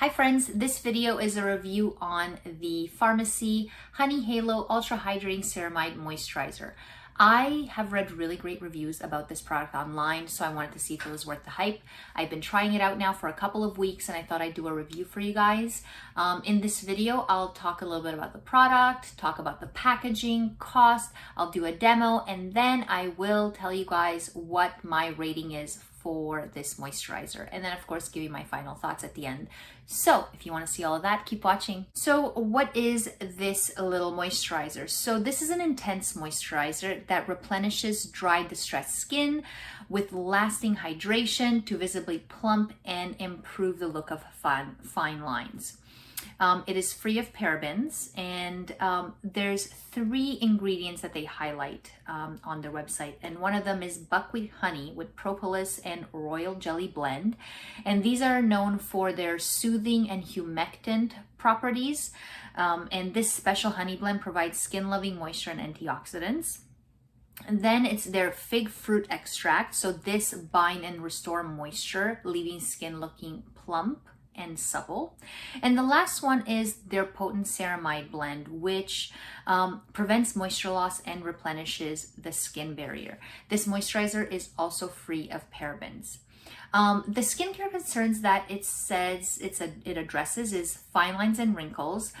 Hi friends, this video is a review on the Farmacy Honey Halo Ultra-Hydrating Ceramide Moisturizer. I have read really great reviews about this product online, so I wanted to see if it was worth the hype. I've been trying it out now for a couple of weeks and I thought I'd do a review for you guys. In this video, I'll talk a little bit about the product, talk about the packaging, cost, I'll do a demo, and then I will tell you guys what my rating is for this moisturizer, and then of course give you my final thoughts at the end. So if you want to see all of that, keep watching. So what is this little moisturizer? So this is an intense moisturizer that replenishes dry, distressed skin with lasting hydration to visibly plump and improve the look of fine lines. It is free of parabens, and there's 3 ingredients that they highlight on their website, and one of them is buckwheat honey with propolis and royal jelly blend, and these are known for their soothing and humectant properties, and this special honey blend provides skin-loving moisture and antioxidants. And then it's their fig fruit extract, so this bind and restore moisture, leaving skin looking plump and supple. And the last one is their potent ceramide blend, which prevents moisture loss and replenishes the skin barrier. This moisturizer is also free of parabens. The skincare concerns that it says it addresses is fine lines and wrinkles,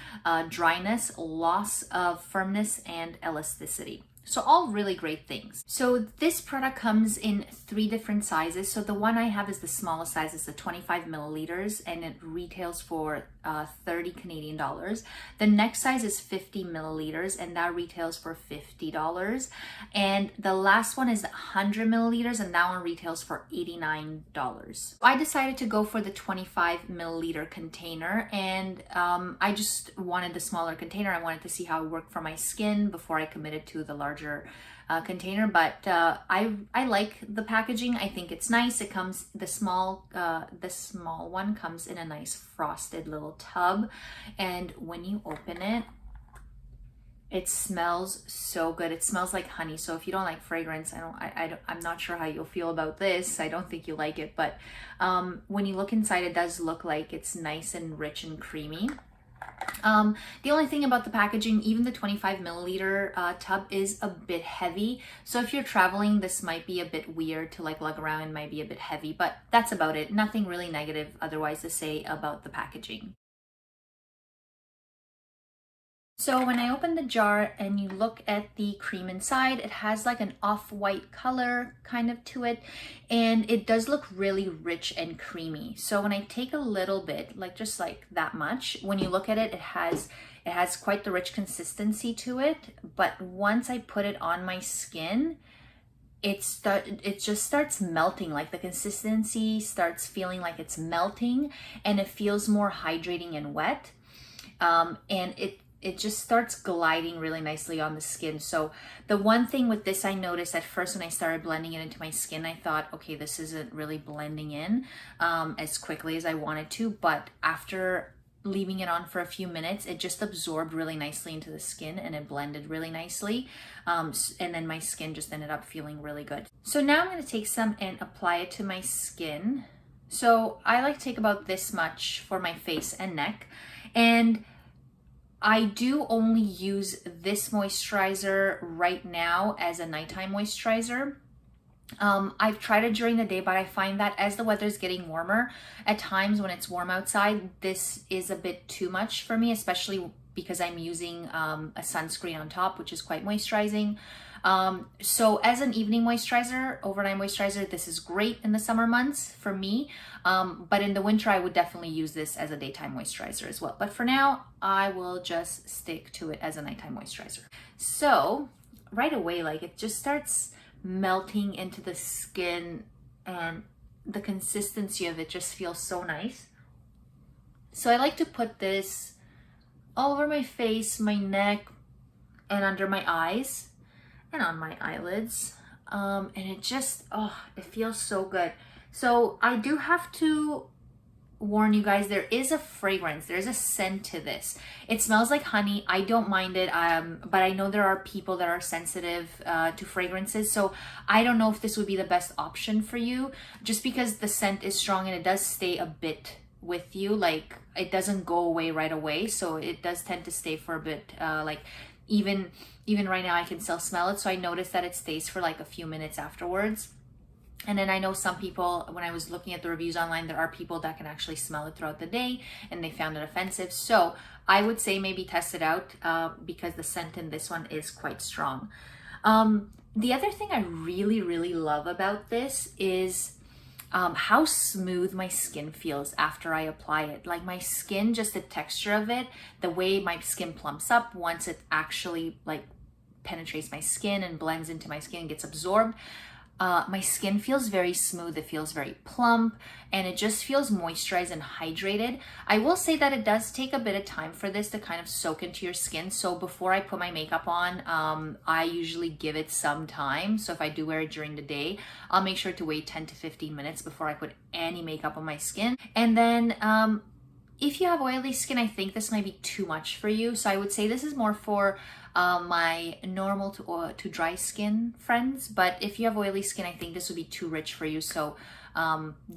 dryness, loss of firmness, and elasticity. So all really great things. So this product comes in 3 different sizes. So the one I have is the smallest size, it's the 25 milliliters, and it retails for 30 Canadian dollars. The next size is 50 milliliters, and that retails for $50. And the last one is 100 milliliters, and that one retails for $89. I decided to go for the 25 milliliter container, and I just wanted the smaller container. I wanted to see how it worked for my skin before I committed to the larger container, but I like the packaging. I think it's nice. It comes, the small one comes in a nice frosted little tub, and when you open it, it smells so good. It smells like honey. So if you don't like fragrance, I'm not sure how you'll feel about this. I don't think you like it, but when you look inside, it does look like it's nice and rich and creamy. The only thing about the packaging, even the 25 milliliter tub is a bit heavy. So if you're traveling, this might be a bit weird to like lug around, and might be a bit heavy, but that's about it. Nothing really negative otherwise to say about the packaging. So when I open the jar and you look at the cream inside, it has like an off-white color kind of to it, and it does look really rich and creamy. So when I take a little bit, like just like that much, when you look at it, it has quite the rich consistency to it. But once I put it on my skin, it just starts melting. Like the consistency starts feeling like it's melting, and it feels more hydrating and wet, and it just starts gliding really nicely on the skin. So the one thing with this I noticed at first when I started blending it into my skin, I thought, okay, this isn't really blending in as quickly as I wanted to, but after leaving it on for a few minutes, it just absorbed really nicely into the skin, and it blended really nicely, and then my skin just ended up feeling really good. So now I'm going to take some and apply it to my skin. So I like to take about this much for my face and neck, and I do only use this moisturizer right now as a nighttime moisturizer. I've tried it during the day, but I find that as the weather is getting warmer, at times when it's warm outside, this is a bit too much for me, especially because I'm using a sunscreen on top, which is quite moisturizing. So as an evening moisturizer, overnight moisturizer, this is great in the summer months for me. But in the winter, I would definitely use this as a daytime moisturizer as well. But for now, I will just stick to it as a nighttime moisturizer. So right away, like it just starts melting into the skin, and the consistency of it just feels so nice. So I like to put this all over my face, my neck, and under my eyes, and on my eyelids, and it just, it feels so good. So I do have to warn you guys, there is a fragrance, there's a scent to this. It smells like honey. I don't mind it, but I know there are people that are sensitive to fragrances, so I don't know if this would be the best option for you, just because the scent is strong and it does stay a bit with you. Like it doesn't go away right away, so it does tend to stay for a bit. Like even right now I can still smell it, so I noticed that it stays for like a few minutes afterwards. And then I know some people, when I was looking at the reviews online, there are people that can actually smell it throughout the day and they found it offensive. So I would say maybe test it out because the scent in this one is quite strong. The other thing I really love about this is how smooth my skin feels after I apply it. Like my skin, just the texture of it, the way my skin plumps up once it actually like penetrates my skin and blends into my skin and gets absorbed. My skin feels very smooth, it feels very plump, and it just feels moisturized and hydrated. I will say that it does take a bit of time for this to kind of soak into your skin. So before I put my makeup on, I usually give it some time. So if I do wear it during the day, I'll make sure to wait 10 to 15 minutes before I put any makeup on my skin. And then if you have oily skin, I think this might be too much for you. So I would say this is more for my normal to dry skin friends. But if you have oily skin, I think this would be too rich for you. So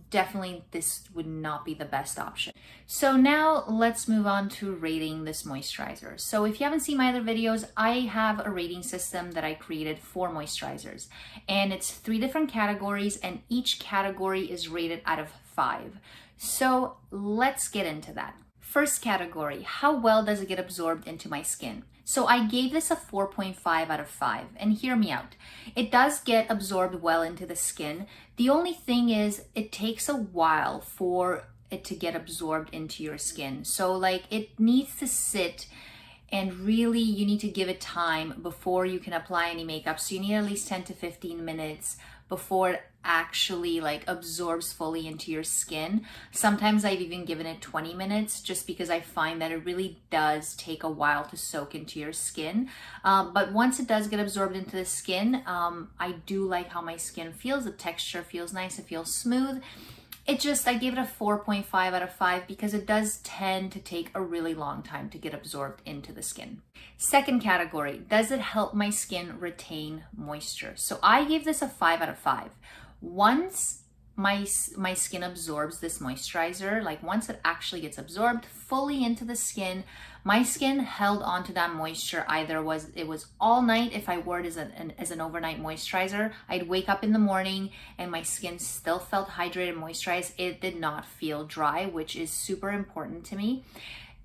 definitely this would not be the best option. So now let's move on to rating this moisturizer. So if you haven't seen my other videos, I have a rating system that I created for moisturizers. And it's 3 different categories, and each category is rated out of 5. So let's get into that. First category, how well does it get absorbed into my skin? So I gave this a 4.5 out of 5, and hear me out. It does get absorbed well into the skin. The only thing is it takes a while for it to get absorbed into your skin. So like it needs to sit, and really you need to give it time before you can apply any makeup. So you need at least 10 to 15 minutes before it actually like absorbs fully into your skin. Sometimes I've even given it 20 minutes just because I find that it really does take a while to soak into your skin. But once it does get absorbed into the skin, I do like how my skin feels. The texture feels nice, it feels smooth. I gave it a 4.5 out of 5 because it does tend to take a really long time to get absorbed into the skin. Second category, does it help my skin retain moisture? So I gave this a 5 out of 5. Once my skin absorbs this moisturizer, like once it actually gets absorbed fully into the skin, my skin held onto that moisture. Either it was all night if I wore it as an overnight moisturizer. I'd wake up in the morning and my skin still felt hydrated and moisturized. It did not feel dry, which is super important to me.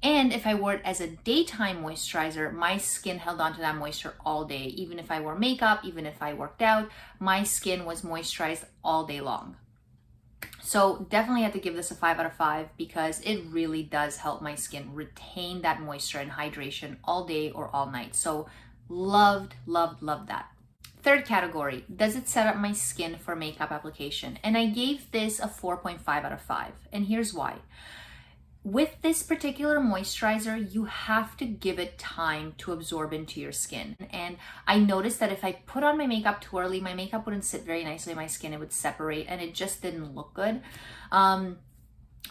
And if I wore it as a daytime moisturizer, my skin held onto that moisture all day. Even if I wore makeup, even if I worked out, my skin was moisturized all day long. So definitely have to give this a 5 out of 5 because it really does help my skin retain that moisture and hydration all day or all night. So loved that. Third category, does it set up my skin for makeup application? And I gave this a 4.5 out of 5. And here's why. With this particular moisturizer, you have to give it time to absorb into your skin. And I noticed that if I put on my makeup too early, my makeup wouldn't sit very nicely in my skin. It would separate and it just didn't look good.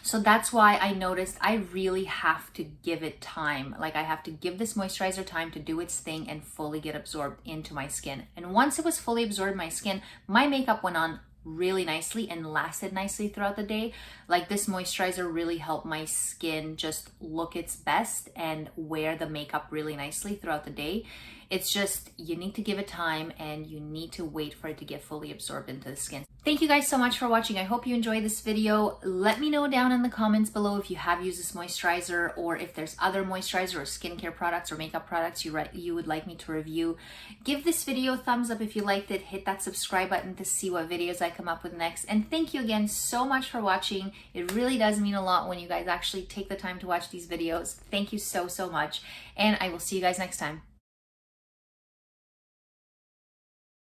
So that's why I noticed I really have to give it time. Like I have to give this moisturizer time to do its thing and fully get absorbed into my skin. And once it was fully absorbed in my skin, my makeup went on really nicely and lasted nicely throughout the day. Like this moisturizer really helped my skin just look its best and wear the makeup really nicely throughout the day. It's just, you need to give it time and you need to wait for it to get fully absorbed into the skin. Thank you guys so much for watching. I hope you enjoyed this video. Let me know down in the comments below if you have used this moisturizer or if there's other moisturizer or skincare products or makeup products you would like me to review. Give this video a thumbs up if you liked it. Hit that subscribe button to see what videos I come up with next. And thank you again so much for watching. It really does mean a lot when you guys actually take the time to watch these videos. Thank you so much. And I will see you guys next time.